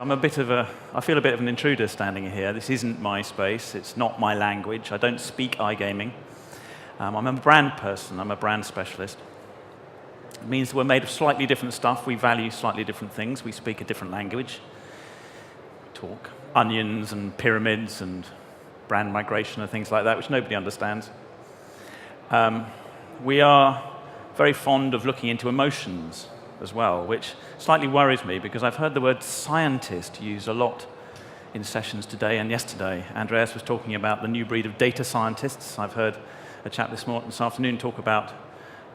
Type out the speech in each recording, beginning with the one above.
I feel a bit of an intruder standing here. This isn't my space. It's not my language. I don't speak iGaming. I'm a brand person. I'm a brand specialist. It means we're made of slightly different stuff. We value slightly different things. We speak a different language. We talk onions and pyramids and brand migration and things like that, which nobody understands. We are very fond of looking into emotions as well, which slightly worries me because I've heard the word scientist used a lot in sessions today and yesterday. Andreas was talking about the new breed of data scientists. I've heard a chap this afternoon talk about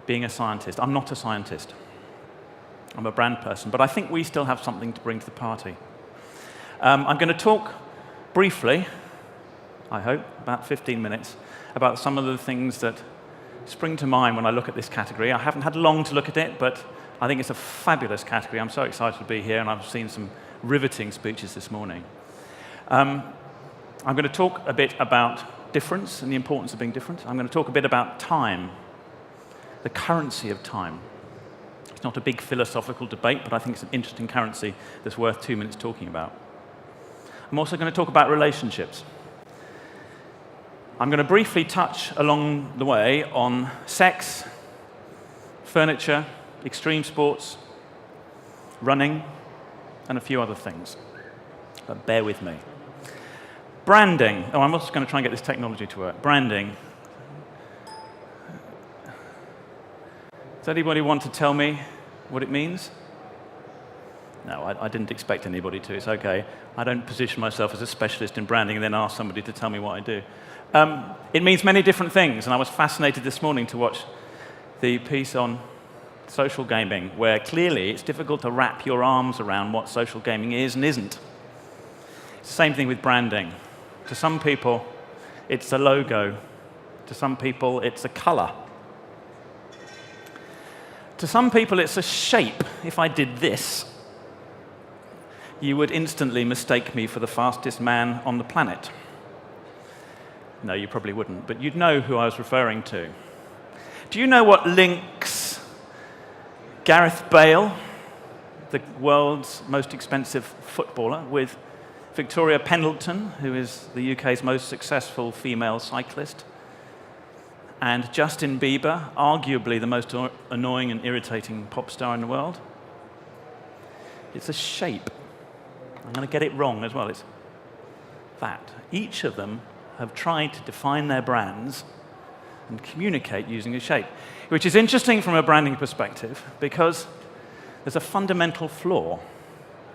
being a scientist. I'm not a scientist. I'm a brand person, but I think we still have something to bring to the party. I'm going to talk briefly, I hope, about 15 minutes, about some of the things that spring to mind when I look at this category. I haven't had long to look at it, but I think it's a fabulous category. I'm so excited to be here, and I've seen some riveting speeches this morning. I'm going to talk a bit about difference and the importance of being different. I'm going to talk a bit about time, the currency of time. It's not a big philosophical debate, but I think it's an interesting currency that's worth 2 minutes talking about. I'm also going to talk about relationships. I'm going to briefly touch along the way on sex, furniture, extreme sports, running, and a few other things. But bear with me. Branding. Oh, I'm also going to try and get this technology to work. Branding. Does anybody want to tell me what it means? No, I didn't expect anybody to. It's OK. I don't position myself as a specialist in branding and then ask somebody to tell me what I do. It means many different things, and I was fascinated this morning to watch the piece on social gaming, where clearly it's difficult to wrap your arms around what social gaming is and isn't. It's the same thing with branding. To some people, it's a logo. To some people, it's a color. To some people, it's a shape. If I did this, you would instantly mistake me for the fastest man on the planet. No, you probably wouldn't, but you'd know who I was referring to. Do you know what links Gareth Bale, the world's most expensive footballer, with Victoria Pendleton, who is the UK's most successful female cyclist, and Justin Bieber, arguably the most annoying and irritating pop star in the world? It's a shape. I'm going to get it wrong as well. It's that. Each of them have tried to define their brands and communicate using a shape, which is interesting from a branding perspective because there's a fundamental flaw,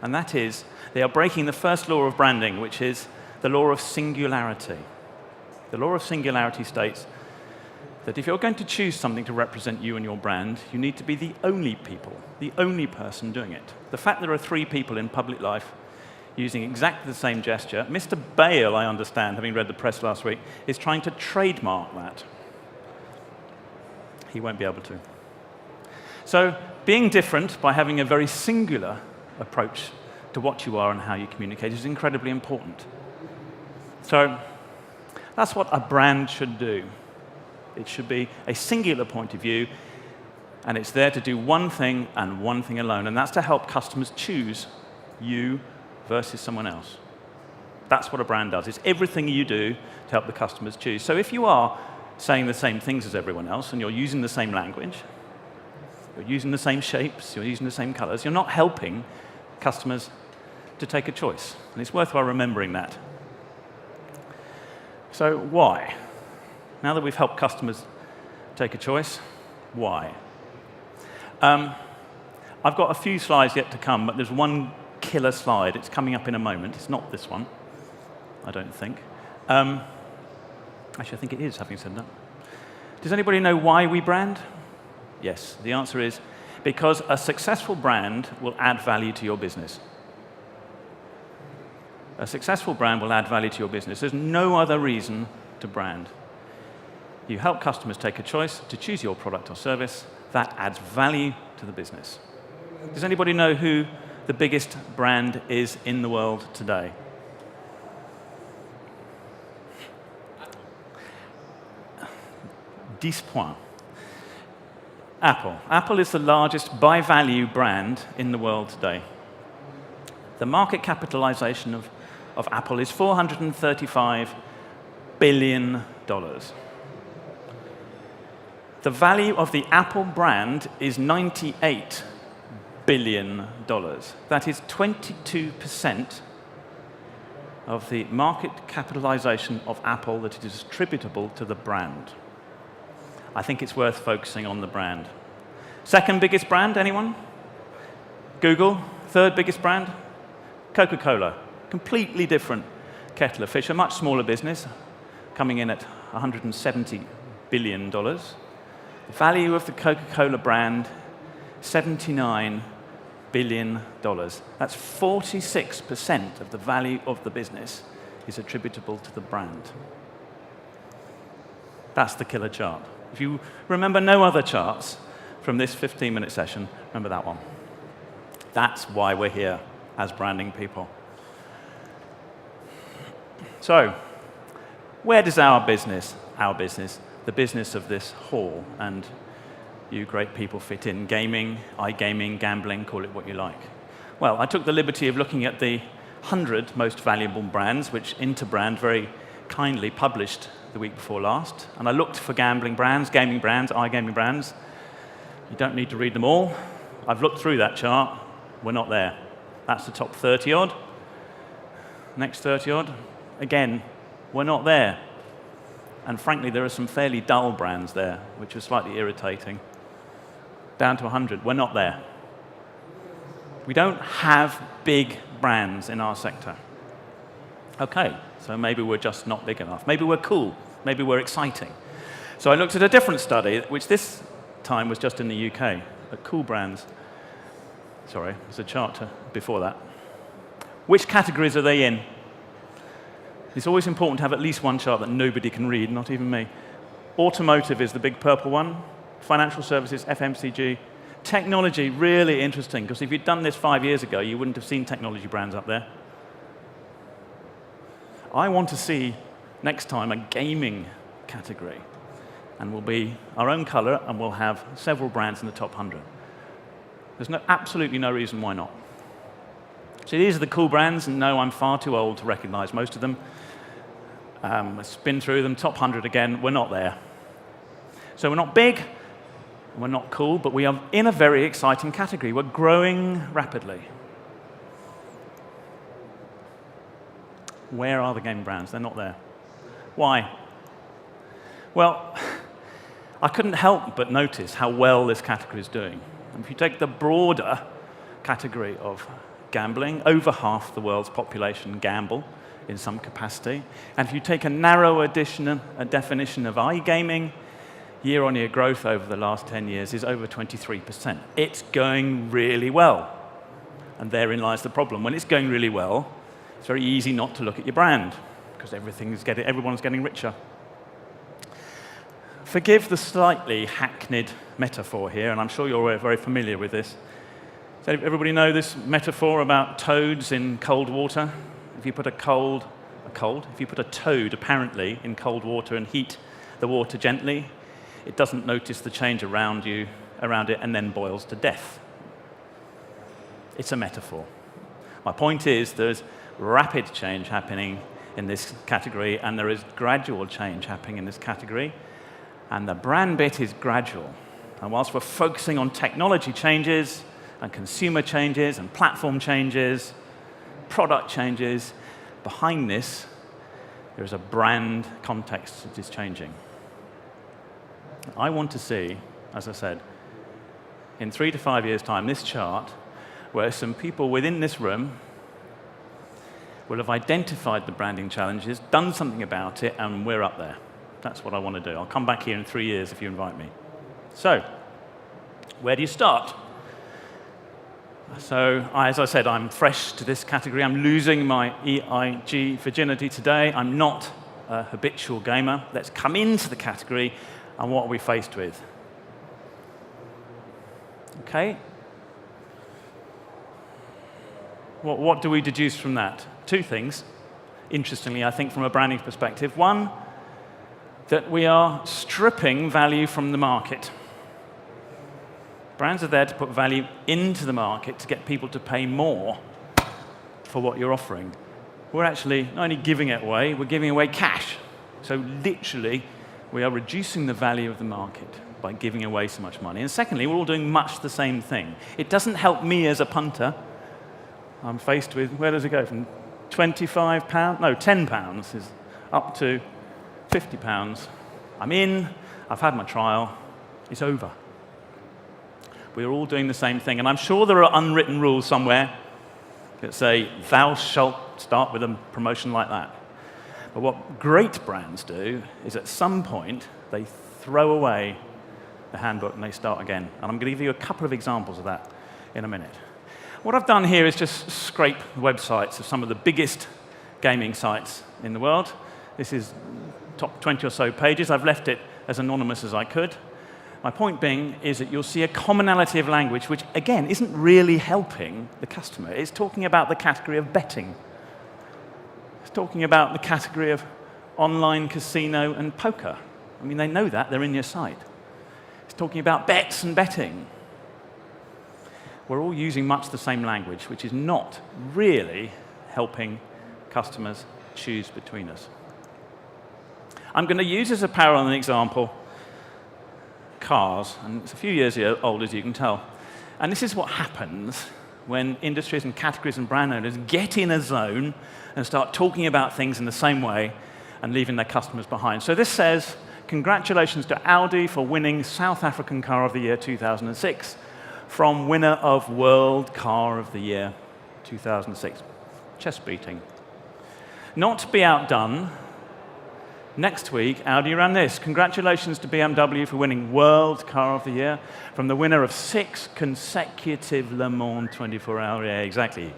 and that is they are breaking the first law of branding, which is the law of singularity. The law of singularity states that if you're going to choose something to represent you and your brand, you need to be the only people, the only person doing it. The fact there are 3 people in public life using exactly the same gesture, Mr. Bale, I understand, having read the press last week, is trying to trademark that. He won't be able to. So being different by having a very singular approach to what you are and how you communicate is incredibly important. So that's what a brand should do. It should be a singular point of view, and it's there to do one thing and one thing alone, and that's to help customers choose you versus someone else. That's what a brand does. It's everything you do to help the customers choose. So if you are saying the same things as everyone else, and you're using the same language, you're using the same shapes, you're using the same colors, you're not helping customers to take a choice. And it's worthwhile remembering that. So why? Now that we've helped customers take a choice, why? I've got a few slides yet to come, but there's one killer slide. It's coming up in a moment. It's not this one, I don't think. Actually, I think it is, having said that. Does anybody know why we brand? Yes, the answer is because a successful brand will add value to your business. A successful brand will add value to your business. There's no other reason to brand. You help customers take a choice to choose your product or service. That adds value to the business. Does anybody know who the biggest brand is in the world today? Dix points. Apple. Apple is the largest by value brand in the world today. The market capitalization of Apple is $435 billion. The value of the Apple brand is $98 billion. That is 22% of the market capitalization of Apple that is attributable to the brand. I think it's worth focusing on the brand. Second biggest brand, anyone? Google. Third biggest brand? Coca-Cola. Completely different kettle of fish, a much smaller business, coming in at $170 billion. The value of the Coca-Cola brand, $79 billion. That's 46% of the value of the business is attributable to the brand. That's the killer chart. If you remember no other charts from this 15-minute session, remember that one. That's why we're here as branding people. So, where does our business, the business of this hall, and you great people fit in? Gaming, iGaming, gambling, call it what you like. Well, I took the liberty of looking at the 100 most valuable brands, which Interbrand very kindly published the week before last. And I looked for gambling brands, gaming brands, iGaming brands. You don't need to read them all. I've looked through that chart. We're not there. That's the top 30-odd. Next 30-odd. Again, we're not there. And frankly, there are some fairly dull brands there, which are slightly irritating. Down to 100, we're not there. We don't have big brands in our sector. OK, so maybe we're just not big enough. Maybe we're cool. Maybe we're exciting. So I looked at a different study, which this time was just in the UK, at cool brands. Sorry, there's a chart before that. Which categories are they in? It's always important to have at least one chart that nobody can read, not even me. Automotive is the big purple one. Financial services, FMCG. Technology, really interesting, because if you'd done this 5 years ago, you wouldn't have seen technology brands up there. I want to see, next time, a gaming category. And we'll be our own color, and we'll have several brands in the top 100. There's absolutely no reason why not. So these are the cool brands, and no, I'm far too old to recognize most of them. I spin through them, top 100 again, we're not there. So we're not big, we're not cool, but we are in a very exciting category. We're growing rapidly. Where are the game brands? They're not there. Why? Well, I couldn't help but notice how well this category is doing. And if you take the broader category of gambling, over half the world's population gamble in some capacity. And if you take a narrower definition of iGaming, year-on-year growth over the last 10 years is over 23%. It's going really well. And therein lies the problem. When it's going really well, it's very easy not to look at your brand, because everyone's getting richer. Forgive the slightly hackneyed metaphor here, and I'm sure you're very familiar with this. Does everybody know this metaphor about toads in cold water? If you put if you put a toad, apparently, in cold water and heat the water gently, it doesn't notice the change around it, and then boils to death. It's a metaphor. My point is there's rapid change happening in this category, and there is gradual change happening in this category. And the brand bit is gradual. And whilst we're focusing on technology changes, and consumer changes, and platform changes, product changes, behind this, there is a brand context that is changing. I want to see, as I said, in 3 to 5 years' time, this chart, where some people within this room will have identified the branding challenges, done something about it, and we're up there. That's what I want to do. I'll come back here in 3 years if you invite me. So, where do you start? So, as I said, I'm fresh to this category. I'm losing my EiG virginity today. I'm not a habitual gamer. Let's come into the category, and what are we faced with? OK? What do we deduce from that? Two things, interestingly, I think, from a branding perspective. One, that we are stripping value from the market. Brands are there to put value into the market to get people to pay more for what you're offering. We're actually not only giving it away, we're giving away cash. So literally, we are reducing the value of the market by giving away so much money. And secondly, we're all doing much the same thing. It doesn't help me as a punter. I'm faced with, where does it go? From £25, no, £10 is up to £50. I'm in, I've had my trial, it's over. We're all doing the same thing. And I'm sure there are unwritten rules somewhere that say, thou shalt start with a promotion like that. But what great brands do is at some point, they throw away the handbook and they start again. And I'm going to give you a couple of examples of that in a minute. What I've done here is just scrape the websites of some of the biggest gaming sites in the world. This is top 20 or so pages. I've left it as anonymous as I could. My point being is that you'll see a commonality of language, which, again, isn't really helping the customer. It's talking about the category of betting. It's talking about the category of online casino and poker. I mean, they know that. They're in your site. It's talking about bets and betting. We're all using much the same language, which is not really helping customers choose between us. I'm going to use as a parallel an example cars, and it's a few years old, as you can tell. And this is what happens when industries and categories and brand owners get in a zone and start talking about things in the same way and leaving their customers behind. So this says, congratulations to Audi for winning South African Car of the Year 2006 from winner of World Car of the Year 2006. Chest beating. Not to be outdone, next week, Audi ran this. Congratulations to BMW for winning World Car of the Year from the winner of 6 consecutive Le Mans 24-hour. Yeah, exactly.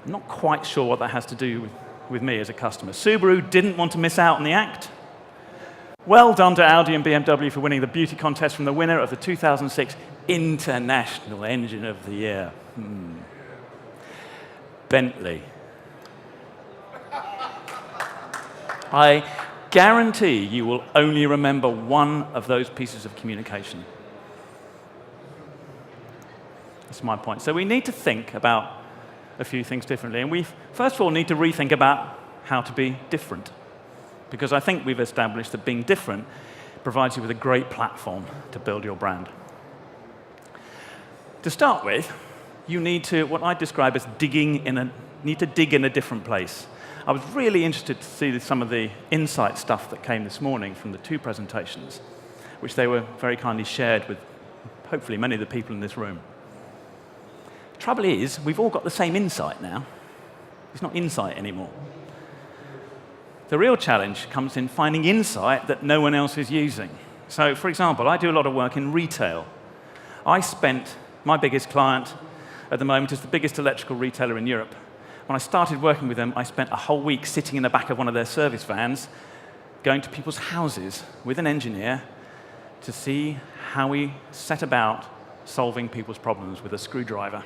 I'm not quite sure what that has to do with me as a customer. Subaru didn't want to miss out on the act. Well done to Audi and BMW for winning the beauty contest from the winner of the 2006 International Engine of the Year. Bentley. I guarantee you will only remember one of those pieces of communication. That's my point. So we need to think about a few things differently. And we, first of all, need to rethink about how to be different. Because I think we've established that being different provides you with a great platform to build your brand. To start with, you need to, what I describe as dig in a different place. I was really interested to see some of the insight stuff that came this morning from the 2 presentations, which they were very kindly shared with, hopefully, many of the people in this room. The trouble is, we've all got the same insight now. It's not insight anymore. The real challenge comes in finding insight that no one else is using. So, for example, I do a lot of work in retail. My biggest client at the moment is the biggest electrical retailer in Europe. When I started working with them, I spent a whole week sitting in the back of one of their service vans, going to people's houses with an engineer to see how we set about solving people's problems with a screwdriver,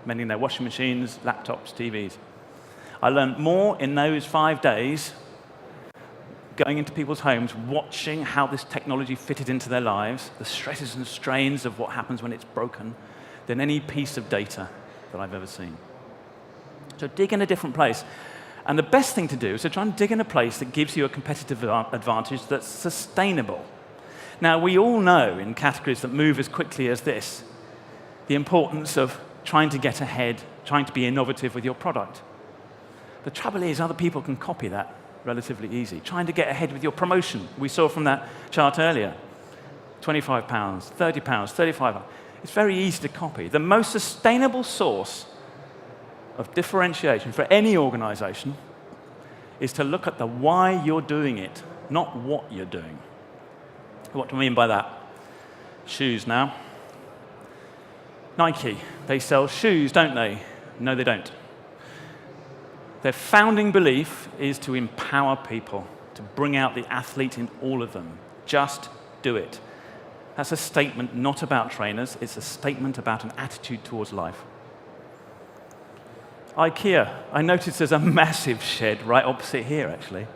mending their washing machines, laptops, TVs. I learned more in those 5 days going into people's homes, watching how this technology fitted into their lives, the stresses and strains of what happens when it's broken, than any piece of data that I've ever seen. So dig in a different place. And the best thing to do is to try and dig in a place that gives you a competitive advantage that's sustainable. Now, we all know in categories that move as quickly as this, the importance of trying to get ahead, trying to be innovative with your product. The trouble is, other people can copy that relatively easy. Trying to get ahead with your promotion. We saw from that chart earlier, £25, £30, £35. It's very easy to copy. The most sustainable source of differentiation for any organization is to look at the why you're doing it, not what you're doing. What do I mean by that? Shoes now. Nike, they sell shoes, don't they? No, they don't. Their founding belief is to empower people, to bring out the athlete in all of them. Just do it. That's a statement not about trainers, it's a statement about an attitude towards life. IKEA, I noticed there's a massive shed right opposite here, actually.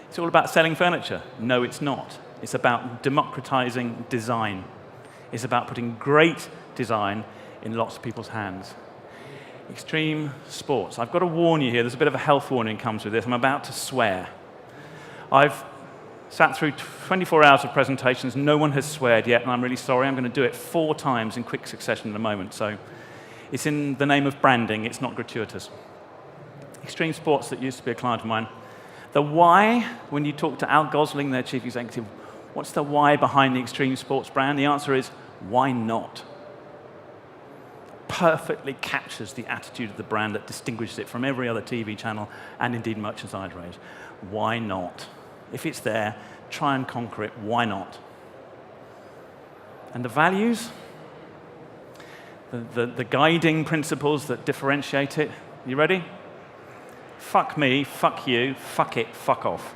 It's all about selling furniture. No, it's not. It's about democratizing design. It's about putting great design in lots of people's hands. Extreme sports. I've got to warn you here, there's a bit of a health warning that comes with this. I'm about to swear. I've sat through 24 hours of presentations, no one has sweared yet, and I'm really sorry. I'm going to do it 4 times in quick succession in a moment. So it's in the name of branding, it's not gratuitous. Extreme sports that used to be a client of mine. The why, when you talk to Al Gosling, their chief executive, what's the why behind the extreme sports brand? The answer is, why not? Perfectly captures the attitude of the brand that distinguishes it from every other TV channel and indeed merchandise range. Why not? If it's there, try and conquer it. Why not? And the values, the guiding principles that differentiate it. You ready? Fuck me, fuck you, fuck it, fuck off.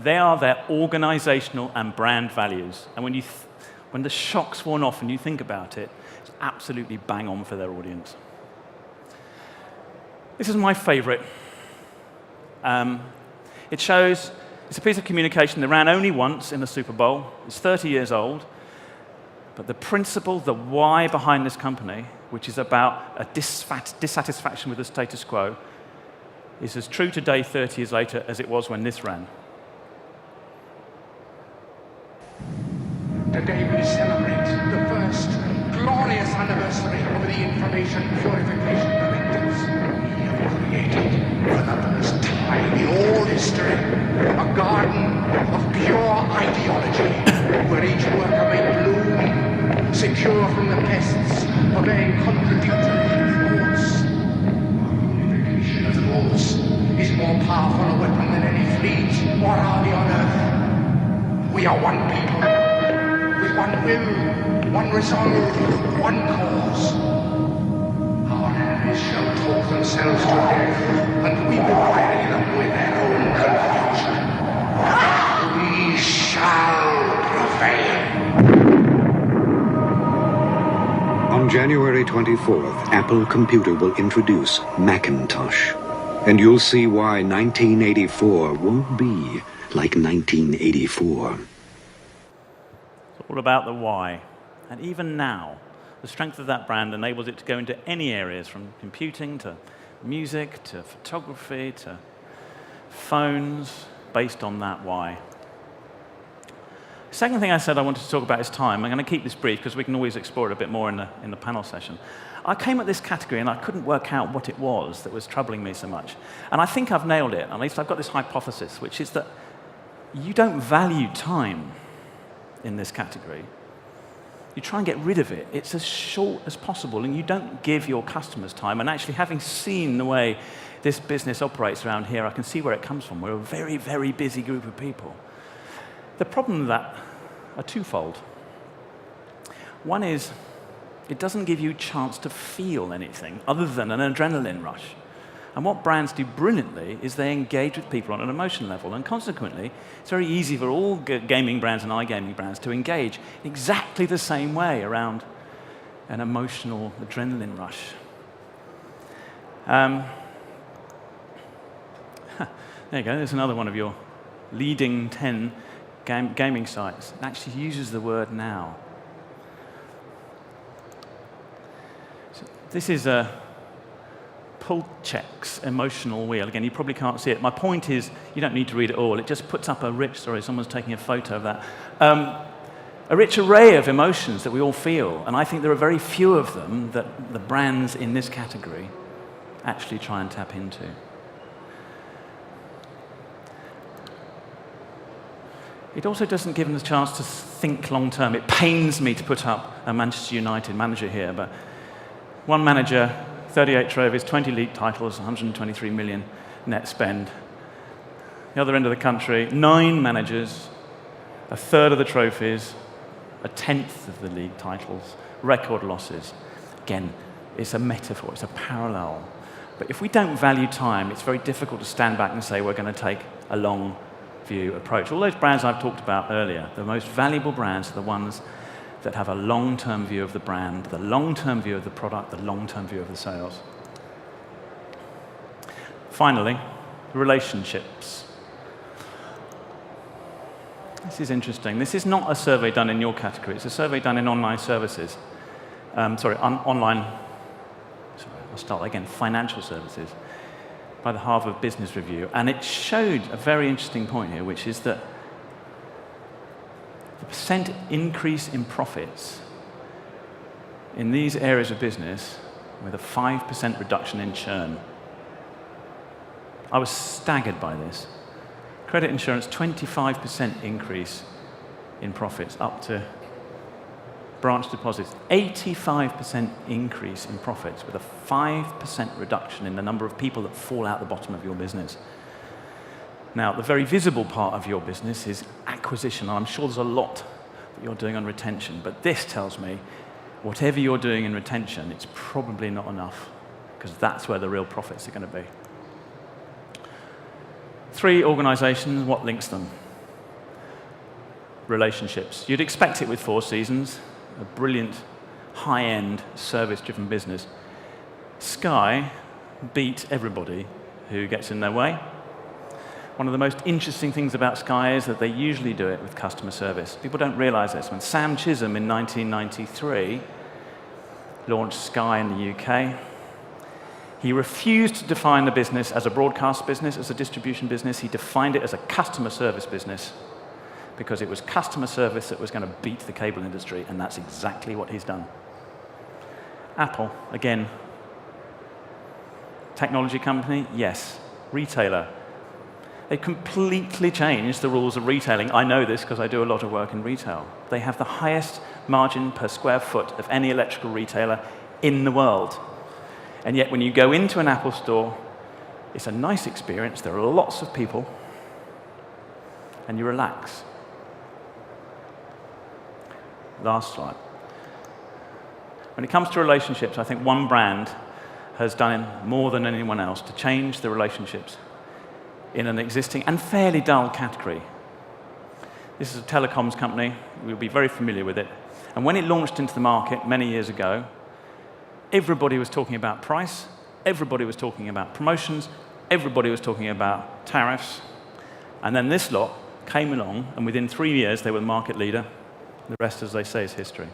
They are their organizational and brand values. And when the shock's worn off and you think about it, it's absolutely bang on for their audience. This is my favorite. It shows, it's a piece of communication that ran only once in the Super Bowl. It's 30 years old. But the principle, the why behind this company, which is about a dissatisfaction with the status quo, is as true today, 30 years later, as it was when this ran. Today we celebrate the first glorious anniversary of the Information Purification Directives. We have created, for the first time in all history, a garden of pure ideology, where each worker may bloom, secure from the pests of any contradictory reports. Our unification of thoughts is more powerful a weapon than any fleet or army on earth. We are one people, with one will, one resolve, one cause. Our enemies shall talk themselves to death, and we will bury them with their own confusion. We shall prevail. On January 24th, Apple Computer will introduce Macintosh. And you'll see why 1984 won't be like 1984. It's all about the why. And even now, the strength of that brand enables it to go into any areas, from computing to music to photography to phones, based on that why. Second thing I said I wanted to talk about is time. I'm going to keep this brief because we can always explore it a bit more in the panel session. I came at this category and I couldn't work out what it was that was troubling me so much. And I think I've nailed it. At least I've got this hypothesis, which is that you don't value time in this category. You try and get rid of it. It's as short as possible, and you don't give your customers time. And actually, having seen the way this business operates around here, I can see where it comes from. We're a very, very busy group of people. The problem with that are twofold. One is, it doesn't give you a chance to feel anything other than an adrenaline rush. And what brands do brilliantly is they engage with people on an emotion level. And consequently, it's very easy for all gaming brands and iGaming brands to engage exactly the same way around an emotional adrenaline rush. There you go. There's another one of your leading 10 gaming sites. It actually uses the word now. So this is a Pulchek's emotional wheel. Again, you probably can't see it. My point is, you don't need to read it all. It just puts up a rich, sorry, someone's taking a photo of that, a rich array of emotions that we all feel. And I think there are very few of them that the brands in this category actually try and tap into. It also doesn't give them the chance to think long term. It pains me to put up a Manchester United manager here, but one manager, 38 trophies, 20 league titles, 123 million net spend. The other end of the country, 9 managers, a third of the trophies, a tenth of the league titles, record losses. Again, it's a metaphor, it's a parallel. But if we don't value time, it's very difficult to stand back and say we're going to take a long view approach. All those brands I've talked about earlier, the most valuable brands are the ones that have a long-term view of the brand, the long-term view of the product, the long-term view of the sales. Finally, relationships. This is interesting. This is not a survey done in your category. It's a survey done in online services. Online, sorry, I'll start again, financial services, by the Harvard Business Review. And it showed a very interesting point here, which is that the percent increase in profits in these areas of business with a 5% reduction in churn. I was staggered by this. Credit insurance, 25% increase in profits up to branch deposits, 85% increase in profits with a 5% reduction in the number of people that fall out the bottom of your business. Now, the very visible part of your business is acquisition. I'm sure there's a lot that you're doing on retention, but this tells me whatever you're doing in retention, it's probably not enough, because that's where the real profits are going to be. 3 organizations, what links them? Relationships. You'd expect it with Four Seasons, a brilliant, high-end, service-driven business. Sky beat everybody who gets in their way. One of the most interesting things about Sky is that they usually do it with customer service. People don't realize this. When Sam Chisholm in 1993 launched Sky in the UK, he refused to define the business as a broadcast business, as a distribution business. He defined it as a customer service business, because it was customer service that was going to beat the cable industry, and that's exactly what he's done. Apple, again, technology company, yes. Retailer. They completely changed the rules of retailing. I know this because I do a lot of work in retail. They have the highest margin per square foot of any electrical retailer in the world. And yet when you go into an Apple store, it's a nice experience. There are lots of people, and you relax. Last slide. When it comes to relationships, I think one brand has done more than anyone else to change the relationships in an existing and fairly dull category. This is a telecoms company. We'll be very familiar with it. And when it launched into the market many years ago, everybody was talking about price, everybody was talking about promotions, everybody was talking about tariffs. And then this lot came along, and within 3 years, they were the market leader. The rest, as they say, is history.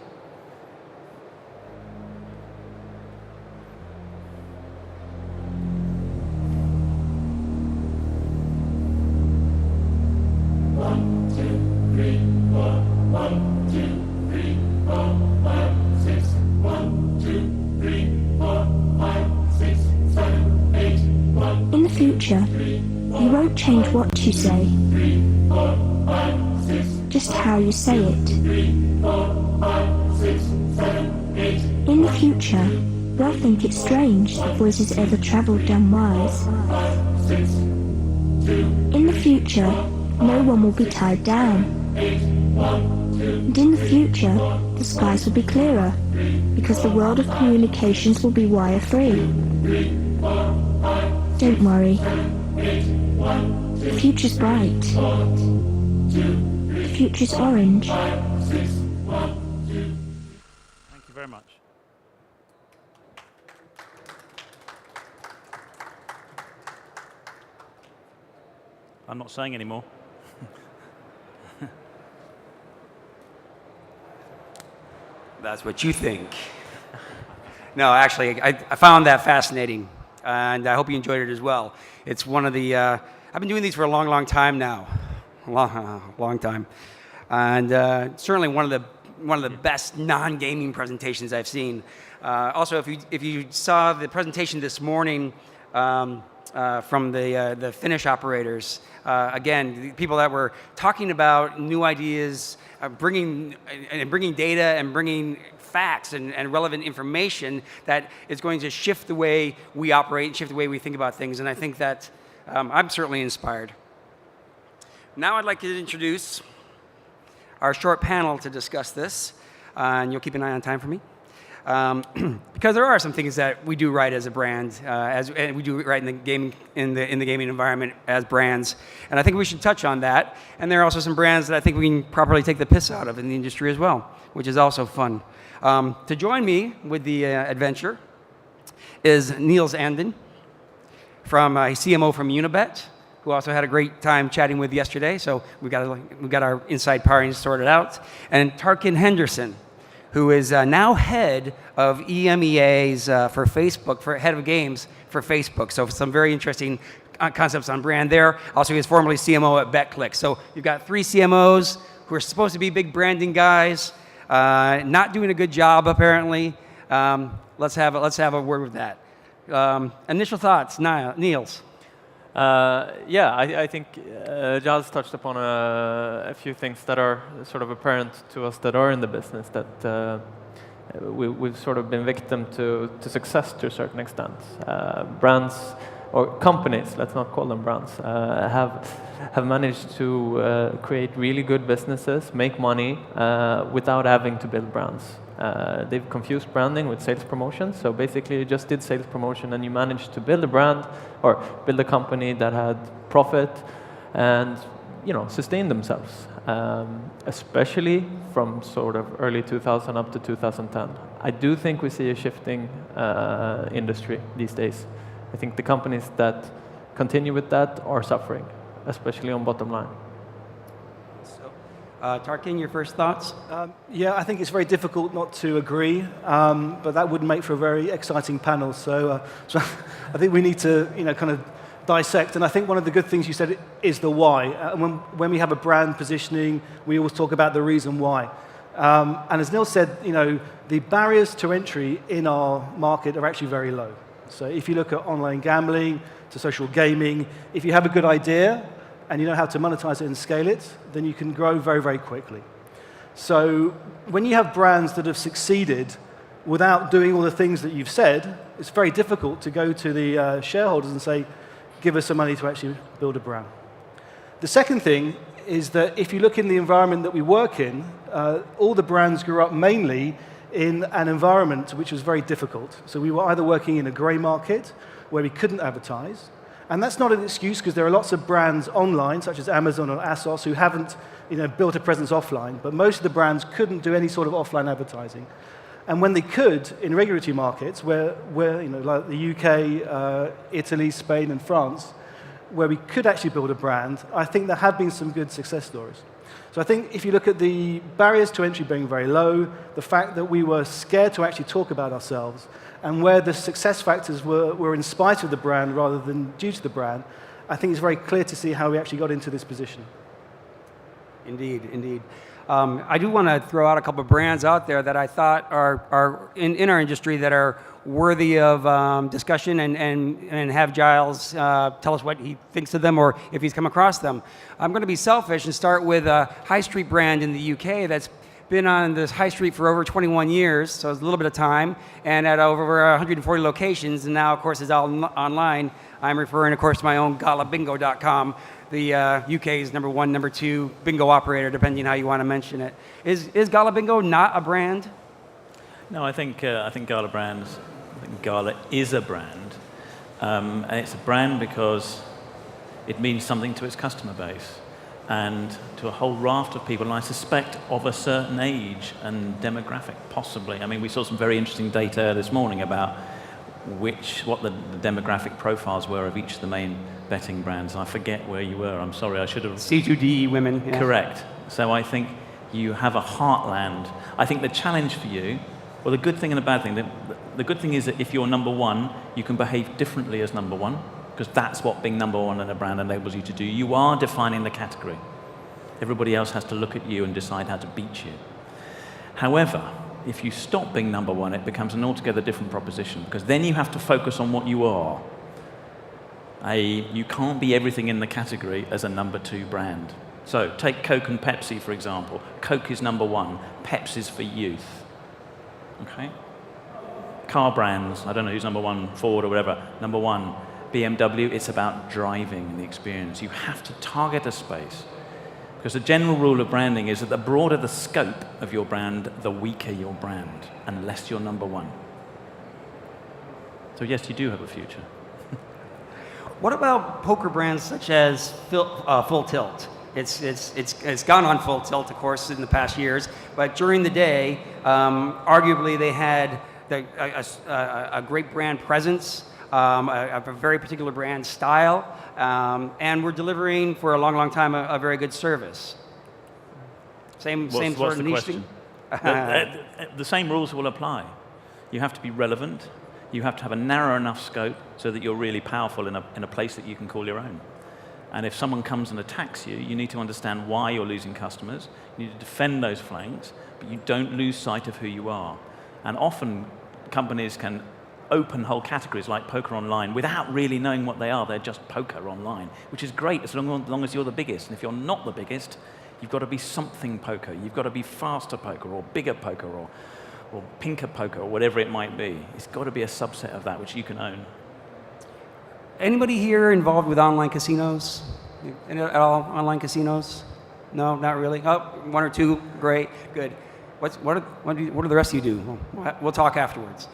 In the future, you won't change what you say, just how you say it. In the future, they'll think it's strange that voices ever travelled down wires. In the future, no one will be tied down. And in the future, the skies will be clearer, because the world of communications will be wire-free. Don't worry. The future's bright. The future's orange. Thank you very much. I'm not saying any more. That's what you think. No, actually, I found that fascinating, and I hope you enjoyed it as well. It's one of the, I've been doing these for a long, long time now. Long time. And certainly one of the best non-gaming presentations I've seen. Also, if you saw the presentation this morning from the Finnish operators, again, the people that were talking about new ideas, bringing data and bringing facts and relevant information that is going to shift the way we operate and shift the way we think about things. And I think that I'm certainly inspired. Now I'd like to introduce our short panel to discuss this, and you'll keep an eye on time for me. Because there are some things that we do right as a brand, and we do right in the gaming environment as brands, and I think we should touch on that. And there are also some brands that I think we can properly take the piss out of in the industry as well, which is also fun. To join me with the adventure is Nils Andén, from CMO from Unibet, who who also had a great time chatting with yesterday. So we got our inside parties sorted out. And Tarkin Henderson, who is now head of EMEA's for Facebook, for head of games for Facebook. So some very interesting concepts on brand there. Also, he was formerly CMO at BetClick. So you've got 3 CMOs who are supposed to be big branding guys, not doing a good job apparently. Let's have a word with that. Initial thoughts, Nils. I think Giles touched upon a few things that are sort of apparent to us that are in the business, that we've sort of been victim to success to a certain extent. Brands or companies, let's not call them brands, have managed to create really good businesses, make money without having to build brands. They've confused branding with sales promotion. So basically you just did sales promotion and you managed to build a brand or build a company that had profit and sustain themselves, especially from sort of early 2000 up to 2010. I do think we see a shifting industry these days. I think the companies that continue with that are suffering, especially on bottom line. Tarkin, your first thoughts? I think it's very difficult not to agree, but that would make for a very exciting panel. So I think we need to, kind of dissect. And I think one of the good things you said is the why. When we have a brand positioning, we always talk about the reason why. And as Nils said, the barriers to entry in our market are actually very low. So if you look at online gambling, to social gaming, if you have a good idea, and you know how to monetize it and scale it, then you can grow very, very quickly. So when you have brands that have succeeded without doing all the things that you've said, it's very difficult to go to the shareholders and say, give us some money to actually build a brand. The second thing is that if you look in the environment that we work in, all the brands grew up mainly in an environment which was very difficult. So we were either working in a gray market where we couldn't advertise. And that's not an excuse, because there are lots of brands online, such as Amazon or ASOS, who haven't built a presence offline. But most of the brands couldn't do any sort of offline advertising. And when they could, in regulatory markets, where like the UK, Italy, Spain, and France, where we could actually build a brand, I think there have been some good success stories. So I think if you look at the barriers to entry being very low, the fact that we were scared to actually talk about ourselves, and where the success factors were in spite of the brand rather than due to the brand, I think it's very clear to see how we actually got into this position. Indeed, indeed. I do want to throw out a couple of brands out there that I thought are in our industry that are worthy of discussion, and have Giles tell us what he thinks of them or if he's come across them. I'm going to be selfish and start with a high street brand in the UK that's been on this high street for over 21 years, so it's a little bit of time, and at over 140 locations, and now, of course, it's all online. I'm referring, of course, to my own galabingo.com, the UK's number 1, number 2 bingo operator, depending on how you want to mention it. Is Gala Bingo not a brand? No, I think Gala is a brand. And it's a brand because it means something to its customer base and to a whole raft of people, and I suspect of a certain age and demographic, possibly. I mean, we saw some very interesting data this morning about what the demographic profiles were of each of the main betting brands. I forget where you were. I'm sorry, I should have... C2D women. Yeah. Correct. So I think you have a heartland. I think the challenge for you, well, the good thing and the bad thing, the good thing is that if you're number one, you can behave differently as number one, because that's what being number one in a brand enables you to do. You are defining the category. Everybody else has to look at you and decide how to beat you. However, if you stop being number one, it becomes an altogether different proposition, because then you have to focus on what you are. You can't be everything in the category as a number 2 brand. So take Coke and Pepsi, for example. Coke is number 1, Pepsi's for youth. Okay? Car brands, I don't know who's number 1, Ford or whatever. Number 1, BMW, it's about driving the experience. You have to target a space. Because the general rule of branding is that the broader the scope of your brand, the weaker your brand, unless you're number 1. So yes, you do have a future. What about poker brands such as Full Tilt? It's gone on full tilt, of course, in the past years, but during the day, arguably they had a great brand presence. a very particular brand style, and we're delivering for a long, long time a very good service. Same What's sort of the niche question? thing? The same rules will apply. You have to be relevant. You have to have a narrow enough scope so that you're really powerful in a place that you can call your own. And if someone comes and attacks you, you need to understand why you're losing customers. You need to defend those flanks, but you don't lose sight of who you are. And often, companies can open whole categories like poker online without really knowing what they are. They're just poker online, which is great as long as you're the biggest. And if you're not the biggest, you've got to be something poker. You've got to be faster poker or bigger poker or pinker poker or whatever it might be. It's got to be a subset of that which you can own. Anybody here involved with online casinos? At all online casinos? No, not really. Oh, one or two. Great, good. What do the rest of you do? We'll talk afterwards.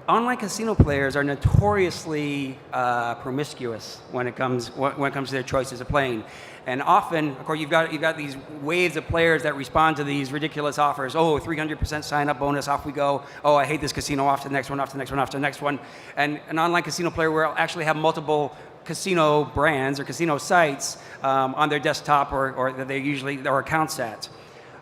Online casino players are notoriously promiscuous when it comes to their choices of playing, and often, of course, you've got these waves of players that respond to these ridiculous offers. Oh, 300% sign-up bonus, off we go. Oh, I hate this casino, off to the next one, off to the next one, off to the next one. And an online casino player will actually have multiple casino brands or casino sites on their desktop or that they usually their accounts at.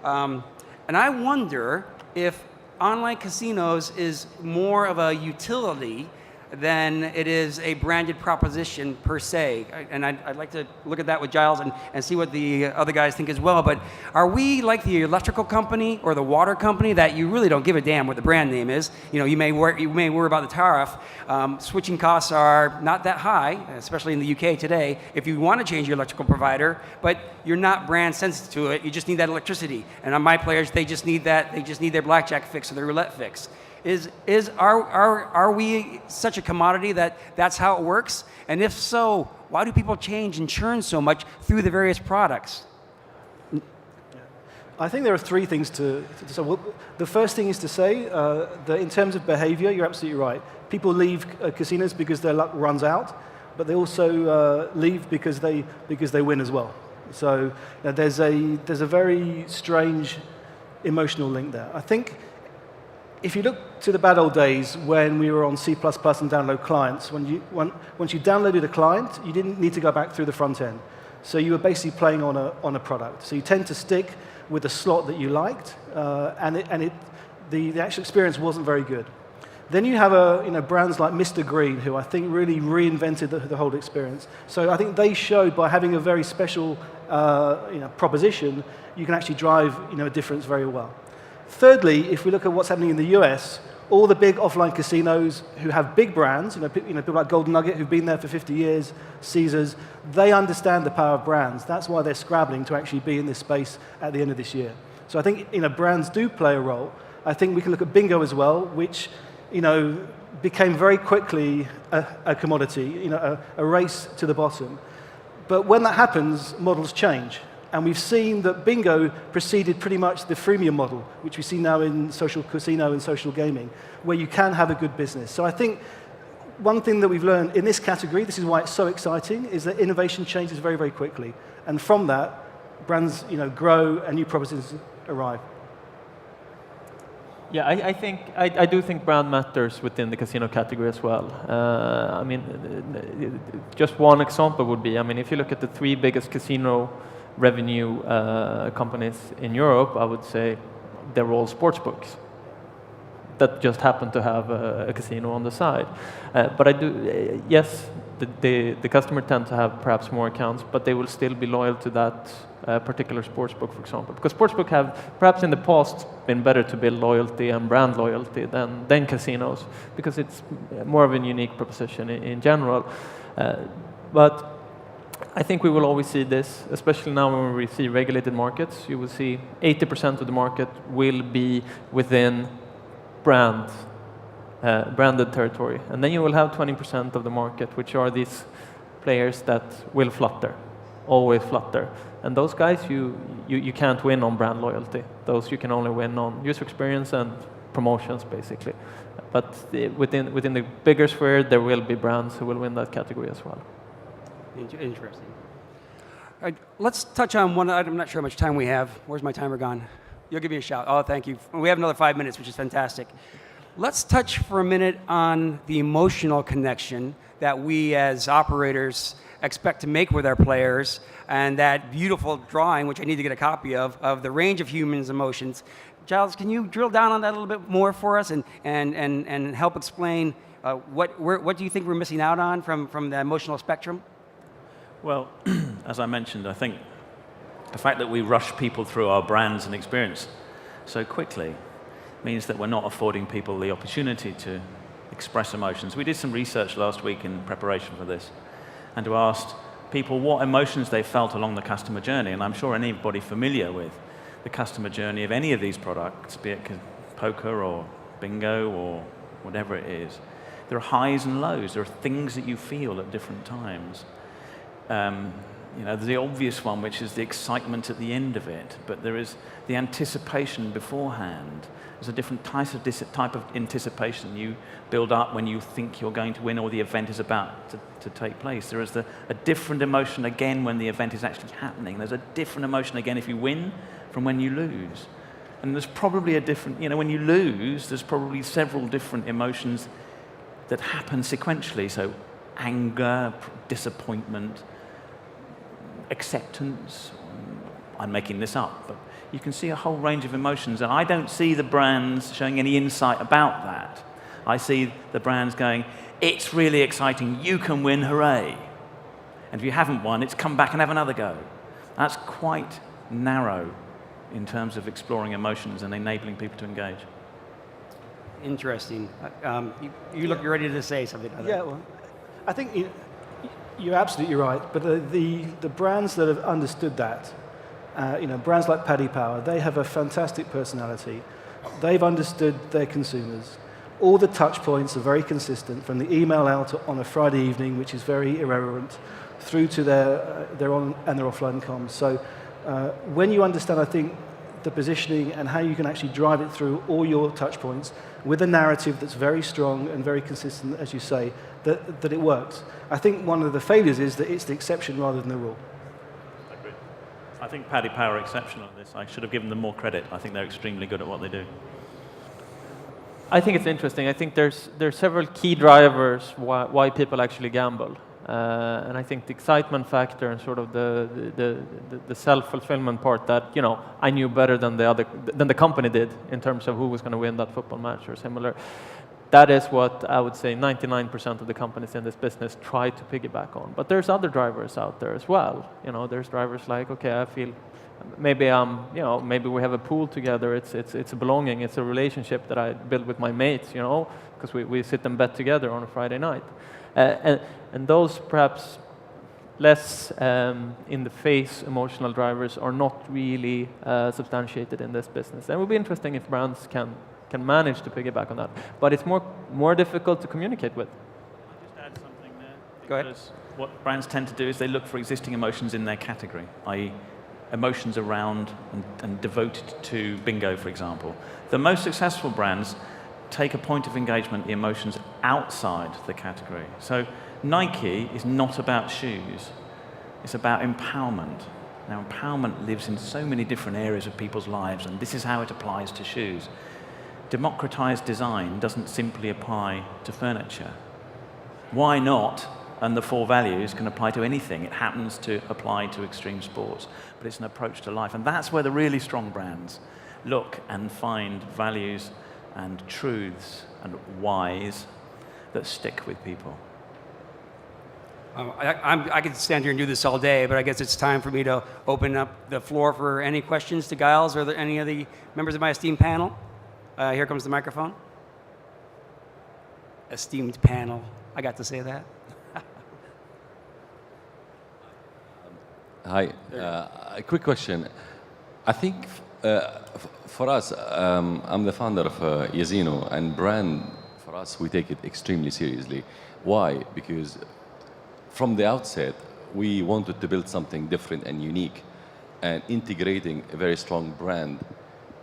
And I wonder if online casinos is more of a utility than it is a branded proposition per se. And I'd like to look at that with Giles and see what the other guys think as well. But are we like the electrical company or the water company that you really don't give a damn what the brand name is? You know, you may worry about the tariff. Switching costs are not that high, especially in the UK today, if you want to change your electrical provider, but you're not brand sensitive to it. You just need that electricity. And on my players, they just need their blackjack fix or their roulette fix. Are we such a commodity that's how it works? And if so, why do people change and churn so much through the various products? I think there are three things to say. Well, the first thing is to say that in terms of behavior, you're absolutely right. People leave casinos because their luck runs out, but they also leave because they win as well. So there's a very strange emotional link there. I think if you look to the bad old days when we were on C++ and download clients, once you downloaded a client, you didn't need to go back through the front end. So you were basically playing on a product. So you tend to stick with the slot that you liked, and the actual experience wasn't very good. Then you have brands like Mr. Green, who I think really reinvented the whole experience. So I think they showed by having a very special proposition, you can actually drive a difference very well. Thirdly, if we look at what's happening in the US, all the big offline casinos who have big brands, people like Golden Nugget who've been there for 50 years, Caesars, they understand the power of brands. That's why they're scrabbling to actually be in this space at the end of this year. So I think brands do play a role. I think we can look at bingo as well, which became very quickly a commodity, a race to the bottom. But when that happens, models change. And we've seen that bingo preceded pretty much the freemium model, which we see now in social casino and social gaming, where you can have a good business. So I think one thing that we've learned in this category, this is why it's so exciting, is that innovation changes very, very quickly. And from that, brands grow and new propositions arrive. Yeah, I do think brand matters within the casino category as well. Just one example would be, if you look at the three biggest casino revenue companies in Europe, I would say they're all sports books that just happen to have a casino on the side. But yes, the customer tend to have perhaps more accounts, but they will still be loyal to that particular sportsbook, for example. Because sportsbook have, perhaps in the past, been better to build loyalty and brand loyalty than casinos, because it's more of a unique proposition in general. But I think we will always see this, especially now when we see regulated markets. You will see 80% of the market will be within branded territory. And then you will have 20% of the market, which are these players that will flutter, always flutter. And those guys, you can't win on brand loyalty. Those you can only win on user experience and promotions, basically. But within the bigger sphere, there will be brands who will win that category as well. Interesting. All right, let's touch on one item. I'm not sure how much time we have. Where's my timer gone? You'll give me a shout. Oh, thank you. We have another 5 minutes, which is fantastic. Let's touch for a minute on the emotional connection that we as operators expect to make with our players, and that beautiful drawing, which I need to get a copy of the range of humans' emotions. Giles, can you drill down on that a little bit more for us and help explain what do you think we're missing out on from the emotional spectrum? Well, as I mentioned, I think the fact that we rush people through our brands and experience so quickly means that we're not affording people the opportunity to express emotions. We did some research last week in preparation for this, and we asked people what emotions they felt along the customer journey, and I'm sure anybody familiar with the customer journey of any of these products, be it poker or bingo or whatever it is, there are highs and lows. There are things that you feel at different times. There's the obvious one, which is the excitement at the end of it, but there is the anticipation beforehand. There's a different type of anticipation you build up when you think you're going to win or the event is about to take place. There is a different emotion again when the event is actually happening. There's a different emotion again if you win from when you lose. And there's probably a different, when you lose, there's probably several different emotions that happen sequentially. So anger, disappointment, acceptance. I'm making this up, but you can see a whole range of emotions, and I don't see the brands showing any insight about that. I see the brands going, it's really exciting, you can win, hooray. And if you haven't won, it's come back and have another go. That's quite narrow in terms of exploring emotions and enabling people to engage. Interesting. You look ready to say something. Yeah, well, I think you're absolutely right, but the brands that have understood that, brands like Paddy Power, they have a fantastic personality. They've understood their consumers. All the touch points are very consistent, from the email out on a Friday evening, which is very irreverent, through to their on and their offline comms. So when you understand, I think, the positioning and how you can actually drive it through all your touch points with a narrative that's very strong and very consistent, as you say, that it works. I think one of the failures is that it's the exception rather than the rule. I agree. I think Paddy Power are exceptional at this. I should have given them more credit. I think they're extremely good at what they do. I think it's interesting. I think there's several key drivers why people actually gamble. And I think the excitement factor and sort of the self-fulfillment part that, I knew better than the company did in terms of who was going to win that football match or similar. That is what I would say 99% of the companies in this business try to piggyback on. But there's other drivers out there as well. There's drivers like, okay, I feel maybe maybe we have a pool together. It's a belonging. It's a relationship that I build with my mates. Because we sit and bet together on a Friday night. And those perhaps less in-the-face emotional drivers are not really substantiated in this business. And it would be interesting if brands can manage to piggyback on that. But it's more difficult to communicate with. I'll just add something there. Go ahead. Because what brands tend to do is they look for existing emotions in their category, i.e. emotions around and devoted to bingo, for example. The most successful brands take a point of engagement, the emotions outside the category. So Nike is not about shoes. It's about empowerment. Now, empowerment lives in so many different areas of people's lives, and this is how it applies to shoes. Democratized design doesn't simply apply to furniture. Why not? And the 4 values can apply to anything. It happens to apply to extreme sports, but it's an approach to life. And that's where the really strong brands look and find values and truths and whys that stick with people. I could stand here and do this all day, but I guess it's time for me to open up the floor for any questions to Giles or any of the members of my esteemed panel. Here comes the microphone. Esteemed panel. I got to say that. Hi. A quick question. I think for us, I'm the founder of Yazino, and brand, for us, we take it extremely seriously. Why? Because from the outset, we wanted to build something different and unique, and integrating a very strong brand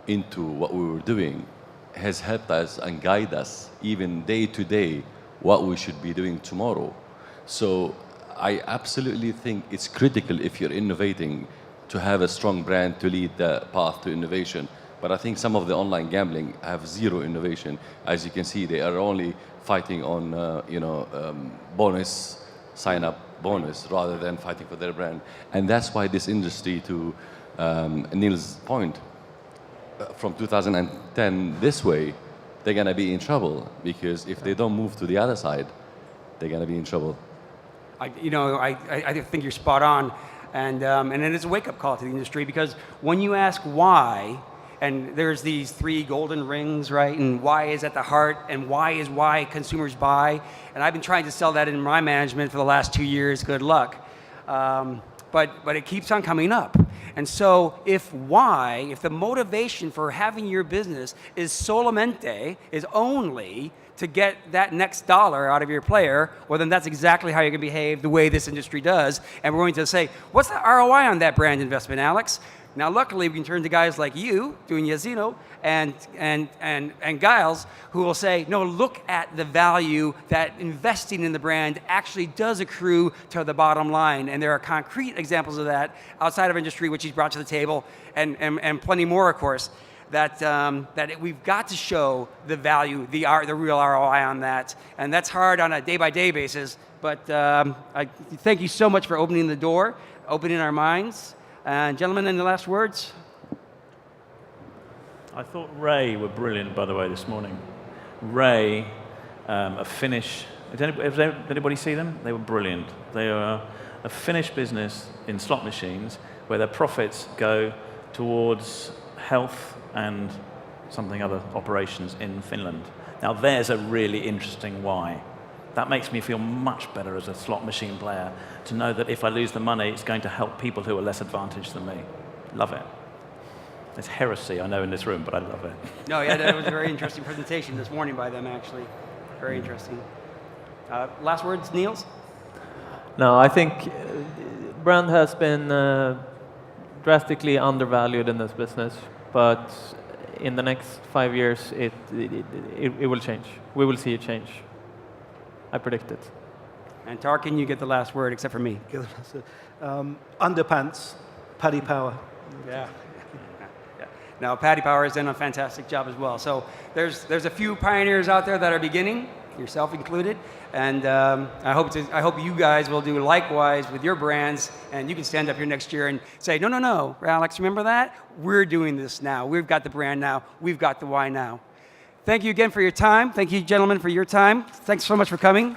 into what we were doing has helped us and guide us even day to day what we should be doing tomorrow. So I absolutely think it's critical if you're innovating to have a strong brand to lead the path to innovation. But I think some of the online gambling have zero innovation. As you can see, they are only fighting on, bonus, sign-up bonus, rather than fighting for their brand. And that's why this industry, to Nils' point, from 2010 this way, they're going to be in trouble, because if they don't move to the other side, they're going to be in trouble. I think you're spot on, and it is a wake-up call to the industry, because when you ask why, and there's these 3 golden rings, right? And why is at the heart, and why consumers buy. And I've been trying to sell that in my management for the last 2 years. Good luck. But it keeps on coming up. And so if the motivation for having your business is solamente, is only to get that next dollar out of your player, well, then that's exactly how you're going to behave the way this industry does. And we're going to say, what's the ROI on that brand investment, Alex? Now, luckily, we can turn to guys like you, doing Yazino, and Giles, who will say, no, look at the value that investing in the brand actually does accrue to the bottom line. And there are concrete examples of that outside of industry, which he's brought to the table, and plenty more, of course, that we've got to show the value, the real ROI on that. And that's hard on a day-by-day basis. But I thank you so much for opening the door, opening our minds. And gentlemen, any last words? I thought Ray were brilliant, by the way, this morning. Ray, a Finnish. Did anybody see them? They were brilliant. They are a Finnish business in slot machines where their profits go towards health and something other operations in Finland. Now, there's a really interesting why. That makes me feel much better as a slot machine player, to know that if I lose the money, it's going to help people who are less advantaged than me. Love it. It's heresy, I know, in this room, but I love it. No, yeah, that was a very interesting presentation this morning by them, actually. Very interesting. Last words, Nils? No, I think brand has been drastically undervalued in this business, but in the next 5 years, it will change. We will see a change. I predict it. And Tarkin, you get the last word, except for me. Underpants, Paddy Power. Yeah. Now, Paddy Power has done a fantastic job as well. So there's a few pioneers out there that are beginning, yourself included, and I hope you guys will do likewise with your brands, and you can stand up here next year and say, no, Alex, remember that? We're doing this now. We've got the brand now. We've got the why now. Thank you again for your time. Thank you, gentlemen, for your time. Thanks so much for coming.